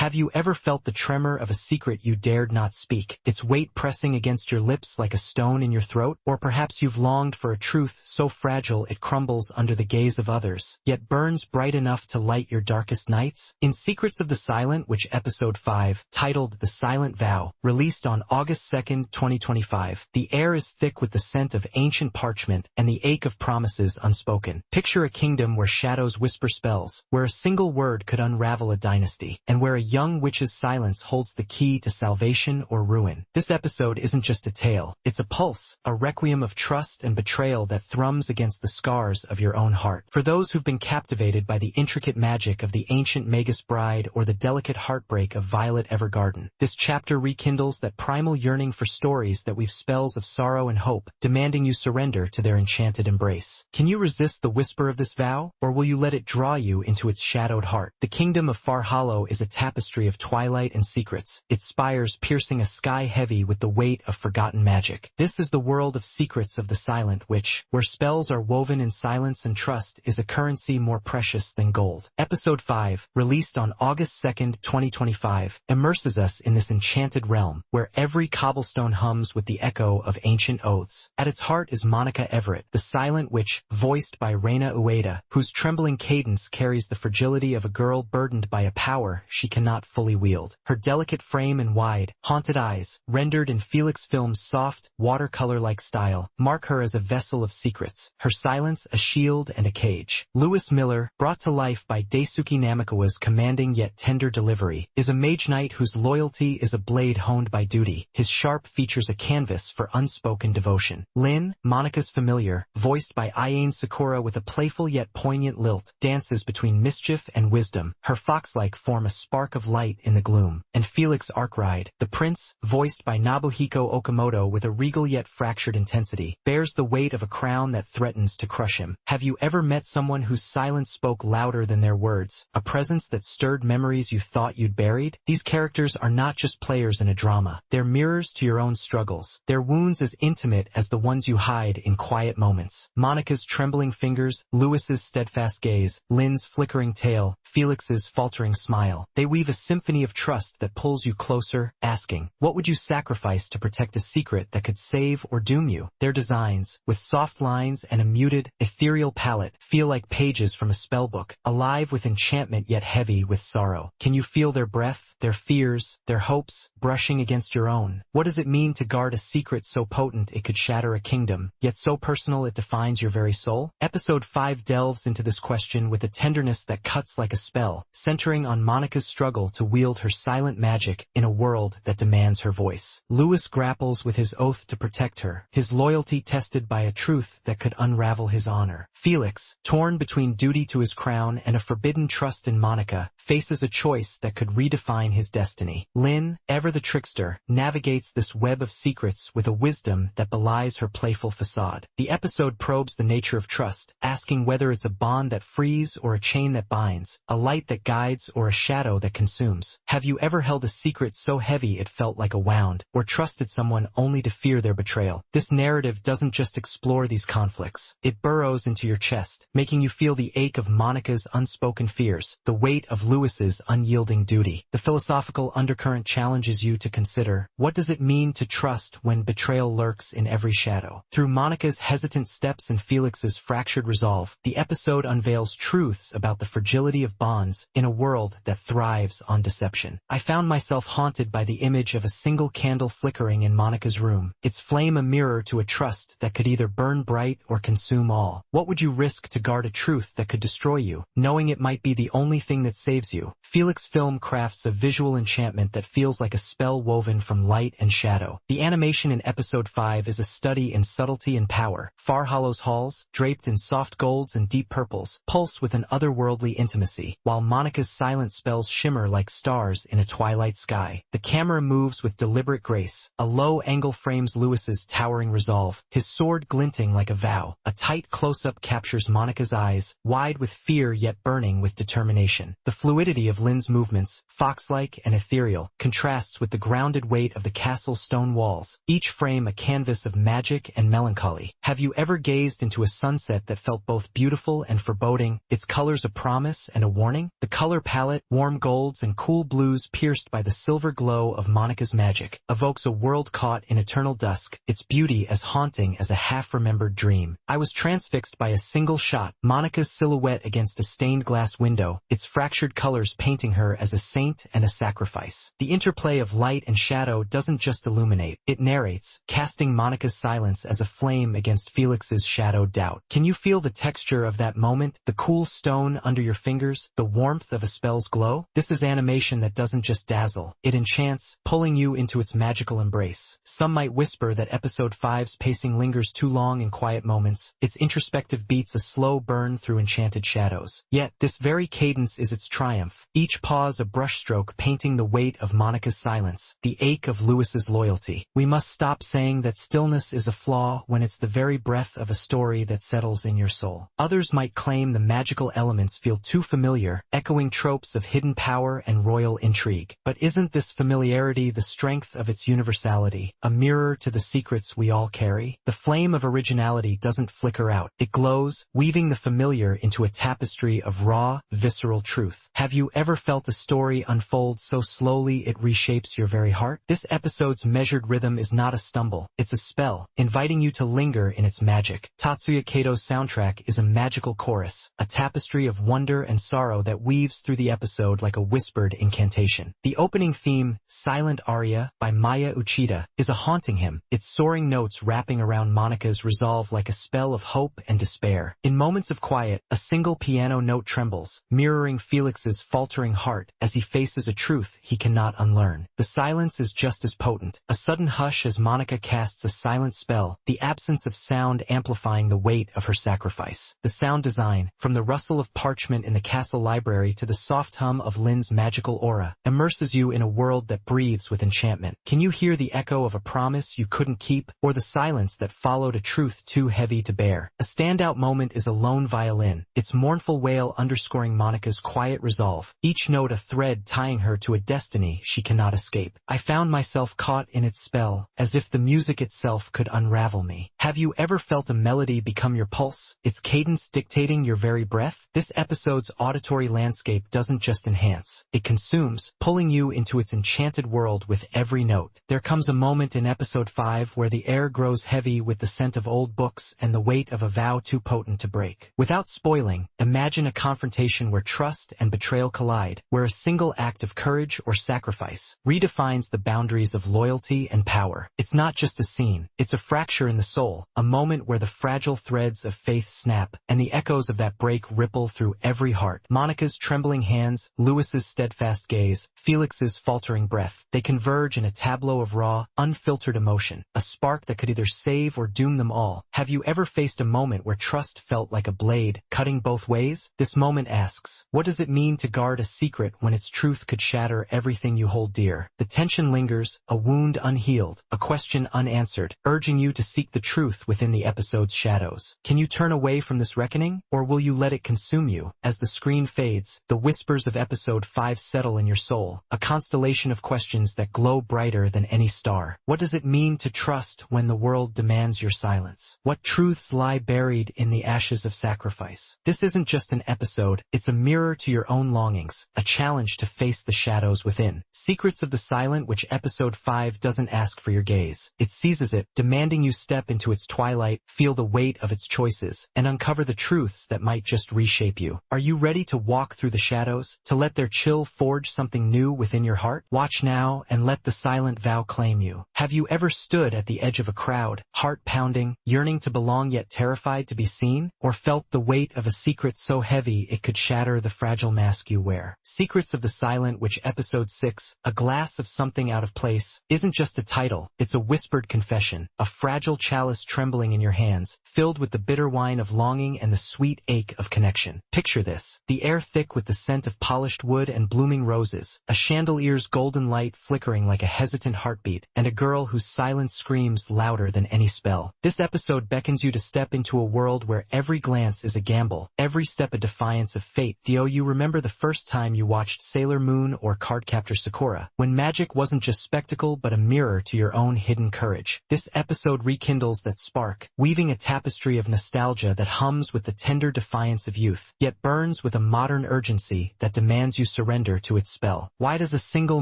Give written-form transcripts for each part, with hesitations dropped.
Have you ever felt the tremor of a secret you dared not speak, its weight pressing against your lips like a stone in your throat? Or perhaps you've longed for a truth so fragile it crumbles under the gaze of others, yet burns bright enough to light your darkest nights? In Secrets of the Silent Witch Episode 5, titled The Silent Vow, released on August 2, 2025, the air is thick with the scent of ancient parchment and the ache of promises unspoken. Picture a kingdom where shadows whisper spells, where a single word could unravel a dynasty, and where a young witch's silence holds the key to salvation or ruin. This episode isn't just a tale, it's a pulse, a requiem of trust and betrayal that thrums against the scars of your own heart. For those who've been captivated by the intricate magic of the ancient Magus Bride or the delicate heartbreak of Violet Evergarden, this chapter rekindles that primal yearning for stories that weave spells of sorrow and hope, demanding you surrender to their enchanted embrace. Can you resist the whisper of this vow, or will you let it draw you into its shadowed heart? The kingdom of Far Hollow is a tapestry of twilight and secrets, its spires piercing a sky heavy with the weight of forgotten magic. This is the world of Secrets of the Silent Witch, where spells are woven in silence and trust is a currency more precious than gold. Episode 5, released on August 2, 2025, immerses us in this enchanted realm, where every cobblestone hums with the echo of ancient oaths. At its heart is Monica Everett, the Silent Witch, voiced by Reina Ueda, whose trembling cadence carries the fragility of a girl burdened by a power she cannot fully wield. Her delicate frame and wide, haunted eyes, rendered in Felix Film's soft, watercolor-like style, mark her as a vessel of secrets, her silence a shield and a cage. Lewis Miller, brought to life by Daisuke Namikawa's commanding yet tender delivery, is a mage knight whose loyalty is a blade honed by duty. His sharp features a canvas for unspoken devotion. Lin, Monica's familiar, voiced by Ayane Sakura with a playful yet poignant lilt, dances between mischief and wisdom, her fox-like form a spark of light in the gloom. And Felix Arkwright, the prince, voiced by Nobuhiko Okamoto with a regal yet fractured intensity, bears the weight of a crown that threatens to crush him. Have you ever met someone whose silence spoke louder than their words, a presence that stirred memories you thought you'd buried? These characters are not just players in a drama, they're mirrors to your own struggles, their wounds as intimate as the ones you hide in quiet moments. Monica's trembling fingers, Lewis's steadfast gaze, Lynn's flickering tail, Felix's faltering smile. They weave a symphony of trust that pulls you closer, asking, what would you sacrifice to protect a secret that could save or doom you? Their designs, with soft lines and a muted, ethereal palette, feel like pages from a spellbook, alive with enchantment yet heavy with sorrow. Can you feel their breath, their fears, their hopes, brushing against your own? What does it mean to guard a secret so potent it could shatter a kingdom, yet so personal it defines your very soul? Episode 5 delves into this question with a tenderness that cuts like a spell, centering on Monica's struggle to wield her silent magic in a world that demands her voice. Lewis grapples with his oath to protect her, his loyalty tested by a truth that could unravel his honor. Felix, torn between duty to his crown and a forbidden trust in Monica, faces a choice that could redefine his destiny. Lynn, ever the trickster, navigates this web of secrets with a wisdom that belies her playful facade. The episode probes the nature of trust, asking whether it's a bond that frees or a chain that binds, a light that guides or a shadow that consumes. Have you ever held a secret so heavy it felt like a wound, or trusted someone only to fear their betrayal? This narrative doesn't just explore these conflicts. It burrows into your chest, making you feel the ache of Monica's unspoken fears, the weight of Lewis's unyielding duty. The philosophical undercurrent challenges you to consider, what does it mean to trust when betrayal lurks in every shadow? Through Monica's hesitant steps and Felix's fractured resolve, the episode unveils truths about the fragility of bonds in a world that thrives on deception. I found myself haunted by the image of a single candle flickering in Monica's room, its flame a mirror to a trust that could either burn bright or consume all. What would you risk to guard a truth that could destroy you, knowing it might be the only thing that saves you? Felix Film crafts a visual enchantment that feels like a spell woven from light and shadow. The animation in Episode 5 is a study in subtlety and power. Far Hollow's halls, draped in soft golds and deep purples, pulse with an otherworldly intimacy, while Monica's silent spells shimmer like stars in a twilight sky. The camera moves with deliberate grace. A low angle frames Lewis's towering resolve, his sword glinting like a vow. A tight close-up captures Monica's eyes, wide with fear yet burning with determination. The fluidity of Lynn's movements, fox-like and ethereal, contrasts with the grounded weight of the castle's stone walls, each frame a canvas of magic and melancholy. Have you ever gazed into a sunset that felt both beautiful and foreboding, its colors a promise and a warning? The color palette, warm gold, golds and cool blues pierced by the silver glow of Monica's magic, evokes a world caught in eternal dusk, its beauty as haunting as a half-remembered dream. I was transfixed by a single shot, Monica's silhouette against a stained glass window, its fractured colors painting her as a saint and a sacrifice. The interplay of light and shadow doesn't just illuminate, it narrates, casting Monica's silence as a flame against Felix's shadowed doubt. Can you feel the texture of that moment, the cool stone under your fingers, the warmth of a spell's glow? This is animation that doesn't just dazzle, it enchants, pulling you into its magical embrace. Some might whisper that episode 5's pacing lingers too long in quiet moments, its introspective beats a slow burn through enchanted shadows. Yet, this very cadence is its triumph, each pause a brushstroke painting the weight of Monica's silence, the ache of Lewis's loyalty. We must stop saying that stillness is a flaw when it's the very breath of a story that settles in your soul. Others might claim the magical elements feel too familiar, echoing tropes of hidden power and royal intrigue. But isn't this familiarity the strength of its universality, a mirror to the secrets we all carry? The flame of originality doesn't flicker out, it glows, weaving the familiar into a tapestry of raw, visceral truth. Have you ever felt a story unfold so slowly it reshapes your very heart? This episode's measured rhythm is not a stumble, it's a spell, inviting you to linger in its magic. Tatsuya Kato's soundtrack is a magical chorus, a tapestry of wonder and sorrow that weaves through the episode like a whispered incantation. The opening theme, Silent Aria, by Maya Uchida, is a haunting hymn, its soaring notes wrapping around Monica's resolve like a spell of hope and despair. In moments of quiet, a single piano note trembles, mirroring Felix's faltering heart as he faces a truth he cannot unlearn. The silence is just as potent, a sudden hush as Monica casts a silent spell, the absence of sound amplifying the weight of her sacrifice. The sound design, from the rustle of parchment in the castle library to the soft hum of Lynn's magical aura, immerses you in a world that breathes with enchantment. Can you hear the echo of a promise you couldn't keep, or the silence that followed a truth too heavy to bear? A standout moment is a lone violin, its mournful wail underscoring Monica's quiet resolve, each note a thread tying her to a destiny she cannot escape. I found myself caught in its spell, as if the music itself could unravel me. Have you ever felt a melody become your pulse, its cadence dictating your very breath? This episode's auditory landscape doesn't just enhance, it consumes, pulling you into its enchanted world with every note. There comes a moment in episode 5 where the air grows heavy with the scent of old books and the weight of a vow too potent to break. Without spoiling, imagine a confrontation where trust and betrayal collide, where a single act of courage or sacrifice redefines the boundaries of loyalty and power. It's not just a scene, it's a fracture in the soul, a moment where the fragile threads of faith snap, and the echoes of that break ripple through every heart. Monica's trembling hands, Lewis's steadfast gaze, Felix's faltering breath, they converge in a tableau of raw, unfiltered emotion, a spark that could either save or doom them all. Have you ever faced a moment where trust felt like a blade, cutting both ways? This moment asks, what does it mean to guard a secret when its truth could shatter everything you hold dear? The tension lingers, a wound unhealed, a question unanswered, urging you to seek the truth within the episode's shadows. Can you turn away from this reckoning, or will you let it consume you? As the screen fades, the whispers of episode 5 settle in your soul, a constellation of questions that glow brighter than any star. What does it mean to trust when the world demands your silence? What truths lie buried in the ashes of sacrifice? This isn't just an episode, it's a mirror to your own longings, a challenge to face the shadows within. Secrets of the Silent, which episode 5 doesn't ask for your gaze. It seizes it, demanding you step into its twilight, feel the weight of its choices, and uncover the truths that might just reshape you. Are you ready to walk through the shadows, to let their chill forge something new within your heart? Watch now and let the silent vow claim you. Have you ever stood at the edge of a crowd, heart pounding, yearning to belong yet terrified to be seen? Or felt the weight of a secret so heavy it could shatter the fragile mask you wear? Secrets of the Silent, which episode 6, A Glass of Something Out of Place, isn't just a title, it's a whispered confession, a fragile chalice trembling in your hands, filled with the bitter wine of longing and the sweet ache of connection. Picture this, the air thick with the scent of polished wood and blooming roses, a chandelier's golden light flickering like a hesitant heartbeat, and a girl whose silence screams louder than any spell. This episode beckons you to step into a world where every glance is a gamble, every step a defiance of fate. Do you remember the first time you watched Sailor Moon or Cardcaptor Sakura, when magic wasn't just spectacle but a mirror to your own hidden courage? This episode rekindles that spark, weaving a tapestry of nostalgia that hums with the tender defiance of youth, yet burns with a modern urgency that demands you surrender surrender to its spell? Why does a single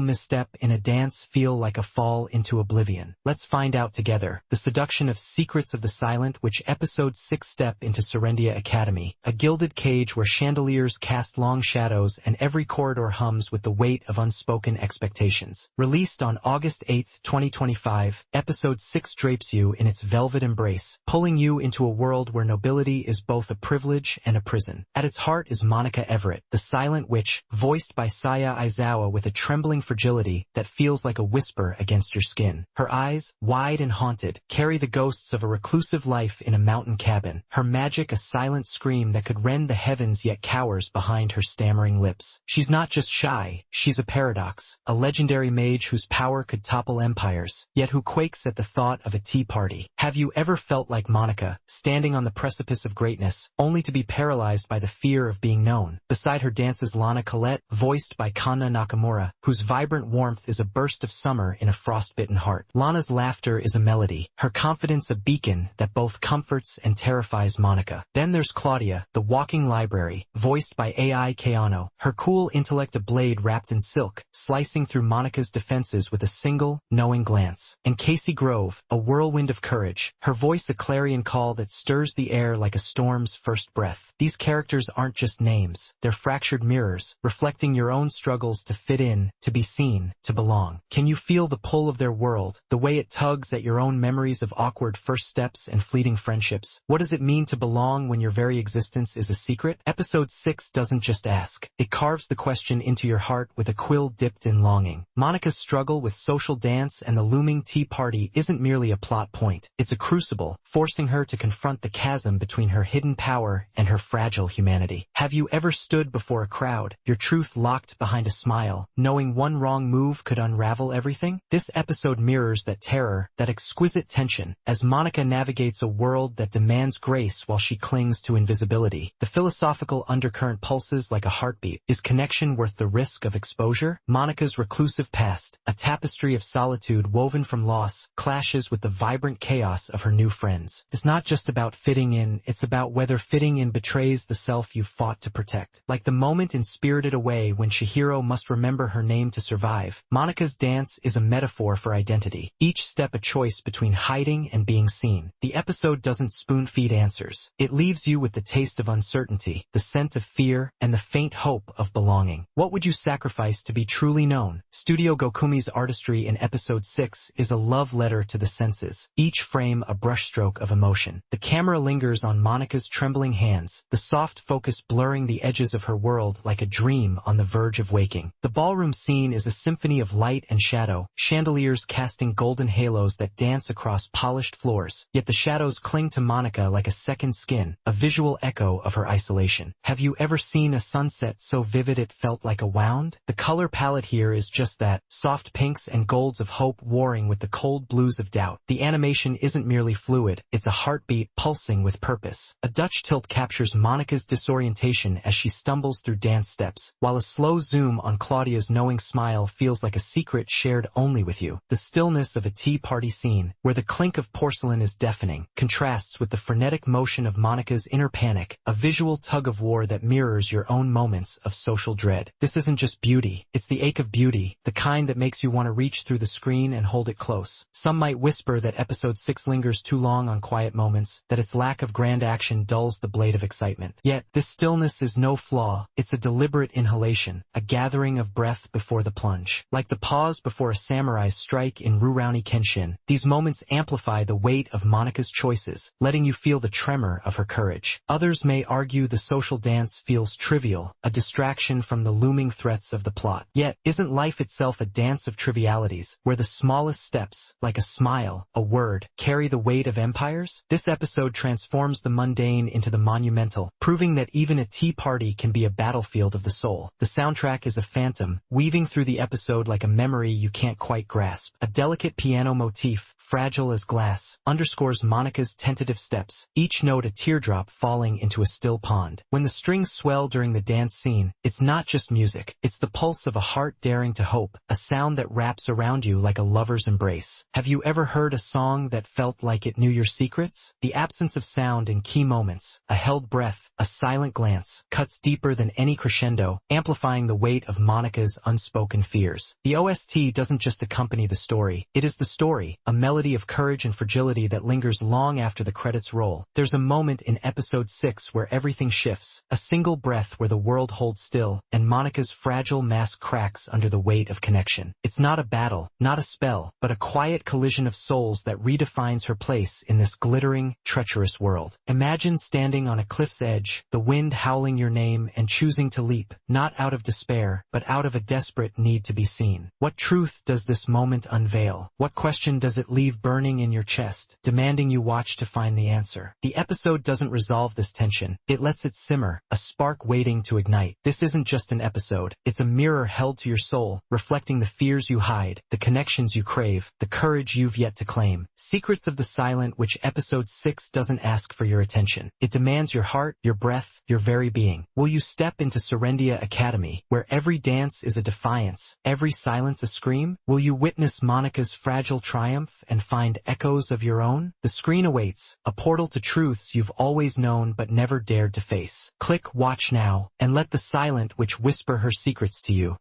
misstep in a dance feel like a fall into oblivion? Let's find out together. The Seduction of Secrets of the Silent, which Episode 6 step into Serendia Academy, a gilded cage where chandeliers cast long shadows and every corridor hums with the weight of unspoken expectations. Released on August 8, 2025, Episode 6 drapes you in its velvet embrace, pulling you into a world where nobility is both a privilege and a prison. At its heart is Monica Everett, the silent witch, voiced by Saya Aizawa with a trembling fragility that feels like a whisper against your skin. Her eyes, wide and haunted, carry the ghosts of a reclusive life in a mountain cabin. Her magic a silent scream that could rend the heavens yet cowers behind her stammering lips. She's not just shy, she's a paradox, a legendary mage whose power could topple empires, yet who quakes at the thought of a tea party. Have you ever felt like Monica, standing on the precipice of greatness, only to be paralyzed by the fear of being known? Beside her dances Lana Colette, voiced by Kanna Nakamura, whose vibrant warmth is a burst of summer in a frostbitten heart. Lana's laughter is a melody, her confidence a beacon that both comforts and terrifies Monica. Then there's Claudia, the walking library, voiced by Ai Keano, her cool intellect a blade wrapped in silk, slicing through Monica's defenses with a single, knowing glance. And Casey Grove, a whirlwind of courage, her voice a clarion call that stirs the air like a storm's first breath. These characters aren't just names, they're fractured mirrors, reflecting your own struggles to fit in, to be seen, to belong. Can you feel the pull of their world, the way it tugs at your own memories of awkward first steps and fleeting friendships? What does it mean to belong when your very existence is a secret? Episode 6 doesn't just ask, it carves the question into your heart with a quill dipped in longing. Monica's struggle with social dance and the looming tea party isn't merely a plot point, it's a crucible, forcing her to confront the chasm between her hidden power and her fragile humanity. Have you ever stood before a crowd, your truth locked behind a smile, knowing one wrong move could unravel everything? This episode mirrors that terror, that exquisite tension, as Monica navigates a world that demands grace while she clings to invisibility. The philosophical undercurrent pulses like a heartbeat. Is connection worth the risk of exposure? Monica's reclusive past, a tapestry of solitude woven from loss, clashes with the vibrant chaos of her new friends. It's not just about fitting in, it's about whether fitting in betrays the self you've fought to protect. Like the moment in Spirited Away when Chihiro must remember her name to survive, Monica's dance is a metaphor for identity, each step a choice between hiding and being seen. The episode doesn't spoon-feed answers. It leaves you with the taste of uncertainty, the scent of fear, and the faint hope of belonging. What would you sacrifice to be truly known? Studio Gokumi's artistry in Episode 6 is a love letter to the senses, each frame a brushstroke of emotion. The camera lingers on Monica's trembling hands, the soft focus blurring the edges of her world like a dream on the verge of waking. The ballroom scene is a symphony of light and shadow, chandeliers casting golden halos that dance across polished floors, yet the shadows cling to Monica like a second skin, a visual echo of her isolation. Have you ever seen a sunset so vivid it felt like a wound? The color palette here is just that, soft pinks and golds of hope warring with the cold blues of doubt. The animation isn't merely fluid, it's a heartbeat pulsing with purpose. A Dutch tilt captures Monica's disorientation as she stumbles through dance steps, while a slow zoom on Claudia's knowing smile feels like a secret shared only with you. The stillness of a tea party scene, where the clink of porcelain is deafening, contrasts with the frenetic motion of Monica's inner panic, a visual tug-of-war that mirrors your own moments of social dread. This isn't just beauty, it's the ache of beauty, the kind that makes you want to reach through the screen and hold it close. Some might whisper that Episode 6 lingers too long on quiet moments, that its lack of grand action dulls the blade of excitement. Yet, this stillness is no flaw, it's a deliberate inhalation, a gathering of breath before the plunge. Like the pause before a samurai's strike in Rurouni Kenshin, these moments amplify the weight of Monica's choices, letting you feel the tremor of her courage. Others may argue the social dance feels trivial, a distraction from the looming threats of the plot. Yet, isn't life itself a dance of trivialities, where the smallest steps, like a smile, a word, carry the weight of empires? This episode transforms the mundane into the monumental, proving that even a tea party can be a battlefield of the soul. The soundtrack is a phantom, weaving through the episode like a memory you can't quite grasp. A delicate piano motif, fragile as glass, underscores Monica's tentative steps, each note a teardrop falling into a still pond. When the strings swell during the dance scene, it's not just music, it's the pulse of a heart daring to hope, a sound that wraps around you like a lover's embrace. Have you ever heard a song that felt like it knew your secrets? The absence of sound in key moments, a held breath, a silent glance, cuts deeper than any crescendo, amplifying the weight of Monica's unspoken fears. The OST doesn't just accompany the story, it is the story, a melody of courage and fragility that lingers long after the credits roll. There's a moment in episode 6 where everything shifts, a single breath where the world holds still, and Monica's fragile mask cracks under the weight of connection. It's not a battle, not a spell, but a quiet collision of souls that redefines her place in this glittering, treacherous world. Imagine standing on a cliff's edge, the wind howling your name and choosing to leap, not out of despair, but out of a desperate need to be seen. What truth does this moment unveil? What question does it leave burning in your chest, demanding you watch to find the answer? The episode doesn't resolve this tension, it lets it simmer, a spark waiting to ignite. This isn't just an episode, it's a mirror held to your soul, reflecting the fears you hide, the connections you crave, the courage you've yet to claim. Secrets of the Silent, which episode 6 doesn't ask for your attention. It demands your heart, your breath, your very being. Will you step into Serendia Academy, where every dance is a defiance, every silence a scream? Will you witness Monica's fragile triumph and find echoes of your own? The screen awaits, a portal to truths you've always known but never dared to face. Click watch now, and let the Silent Witch whisper her secrets to you.